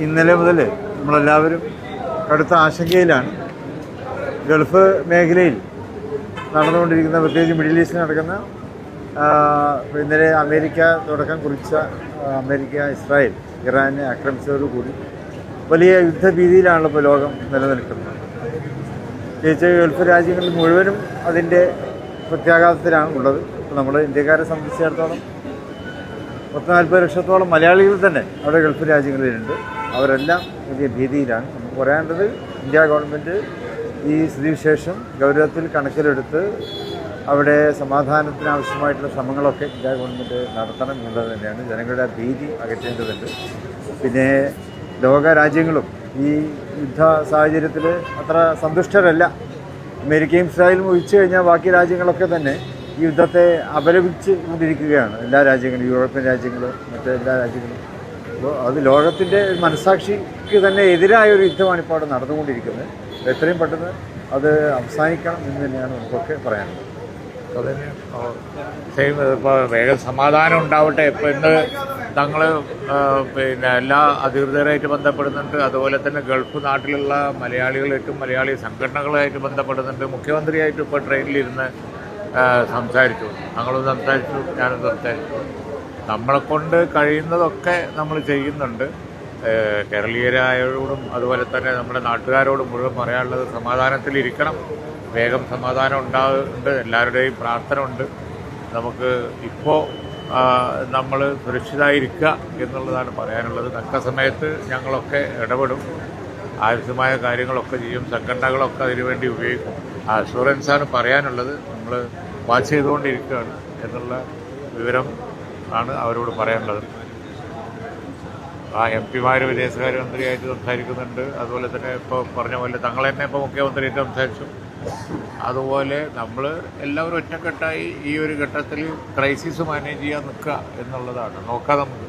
ഇന്നലെ മുതൽ നമ്മളെല്ലാവരും കടുത്ത ആശങ്കയിലാണ്. ഗൾഫ് മേഖലയിൽ നടന്നുകൊണ്ടിരിക്കുന്ന, പ്രത്യേകിച്ച് മിഡിൽ ഈസ്റ്റിൽ നടക്കുന്ന, ഇന്നലെ അമേരിക്ക തുടക്കം കുറിച്ച അമേരിക്ക ഇസ്രായേൽ ഇറാനെ ആക്രമിച്ചതോടുകൂടി വലിയ യുദ്ധഭീതിയിലാണല്ലോ ഇപ്പോൾ ലോകം നിലനിൽക്കുന്നത്. പ്രത്യേകിച്ച് ഗൾഫ് രാജ്യങ്ങളിൽ മുഴുവനും അതിൻ്റെ പ്രത്യാഘാതത്തിലാണ് ഉള്ളത്. ഇപ്പോൾ നമ്മൾ ഇന്ത്യക്കാരെ സംബന്ധിച്ചിടത്തോളം 40 ലക്ഷത്തോളം മലയാളികൾ തന്നെ അവിടെ ഗൾഫ് രാജ്യങ്ങളിലുണ്ട്. അവരെല്ലാം വലിയ ഭീതിയിലാണ്. നമുക്ക് പറയാനുള്ളത്, ഇന്ത്യ ഗവൺമെൻറ് ഈ സ്ഥിതിവിശേഷം ഗൗരവത്തിൽ കണക്കിലെടുത്ത് അവിടെ സമാധാനത്തിനാവശ്യമായിട്ടുള്ള ശ്രമങ്ങളൊക്കെ ഇന്ത്യ ഗവൺമെൻറ് നടത്തണം എന്നുള്ളത് തന്നെയാണ്. ജനങ്ങളുടെ ഭീതി അകറ്റേണ്ടതുണ്ട്. പിന്നെ ലോക രാജ്യങ്ങളും ഈ യുദ്ധ സാഹചര്യത്തിൽ അത്ര സന്തുഷ്ടരല്ല. അമേരിക്കയും ഇസ്രായേലും ഒഴിച്ചു കഴിഞ്ഞാൽ ബാക്കി രാജ്യങ്ങളൊക്കെ തന്നെ ഈ യുദ്ധത്തെ അപലപിച്ച് കൊണ്ടിരിക്കുകയാണ്. എല്ലാ രാജ്യങ്ങളും, യൂറോപ്യൻ രാജ്യങ്ങളും മറ്റെല്ലാ രാജ്യങ്ങളും. അപ്പോൾ അത് ലോകത്തിൻ്റെ മനസ്സാക്ഷിക്ക് തന്നെ എതിരായ ഒരു യുദ്ധമാണ് ഇപ്പോൾ അവിടെ നടന്നുകൊണ്ടിരിക്കുന്നത്. എത്രയും പെട്ടെന്ന് അത് അവസാനിക്കണം എന്ന് തന്നെയാണ് നമുക്കൊക്കെ പറയാനുള്ളത്. അതിന് സെയിം ഇപ്പോൾ വേഗം സമാധാനം ഉണ്ടാവട്ടെ. ഇപ്പോൾ ഇന്ന് തങ്ങൾ പിന്നെ എല്ലാ അധികൃതരായിട്ട് ബന്ധപ്പെടുന്നുണ്ട്. അതുപോലെ തന്നെ ഗൾഫ് നാട്ടിലുള്ള മലയാളികളായിട്ടും മലയാളി സംഘടനകളായിട്ട് ബന്ധപ്പെടുന്നുണ്ട്. മുഖ്യമന്ത്രിയായിട്ടും ഇപ്പോൾ ട്രെയിനിലിരുന്ന് സംസാരിച്ചു. ഞങ്ങളും സംസാരിച്ചു, ഞാനും സംസാരിച്ചു. നമ്മളെക്കൊണ്ട് കഴിയുന്നതൊക്കെ നമ്മൾ ചെയ്യുന്നുണ്ട്. കേരളീയരായോടും അതുപോലെ തന്നെ നമ്മുടെ നാട്ടുകാരോടും മുഴുവൻ പറയാനുള്ളത് സമാധാനത്തിലിരിക്കണം. വേഗം സമാധാനം ഉണ്ടാകുന്നുണ്ട്. എല്ലാവരുടെയും പ്രാർത്ഥന ഉണ്ട്. നമുക്ക് ഇപ്പോൾ നമ്മൾ സുരക്ഷിതമായിരിക്കുക എന്നുള്ളതാണ് പറയാനുള്ളത്. തക്ക സമയത്ത് ഞങ്ങളൊക്കെ ഇടപെടും. ആവശ്യമായ കാര്യങ്ങളൊക്കെ ചെയ്യും. സംഘടനകളൊക്കെ അതിനുവേണ്ടി ഉപയോഗിക്കും. അഷുറൻസാണ് പറയാനുള്ളത്. നമ്മൾ വാച്ച് ചെയ്തുകൊണ്ടിരിക്കുകയാണ് എന്നുള്ള വിവരം ആണ് അവരോട് പറയാനുള്ളത്. എം പിമാർ വിദേശകാര്യമന്ത്രിയായിട്ട് സംസാരിക്കുന്നുണ്ട്. അതുപോലെ തന്നെ ഇപ്പോൾ പറഞ്ഞ പോലെ തങ്ങൾ തന്നെ ഇപ്പോൾ മുഖ്യമന്ത്രിയായിട്ട് സംസാരിച്ചു. അതുപോലെ നമ്മൾ എല്ലാവരും ഒറ്റക്കെട്ടായി ഈ ഒരു ഘട്ടത്തിൽ ക്രൈസിസ് മാനേജ് ചെയ്യാൻ നിൽക്കുക എന്നുള്ളതാണ്. നോക്കാം നമുക്ക്.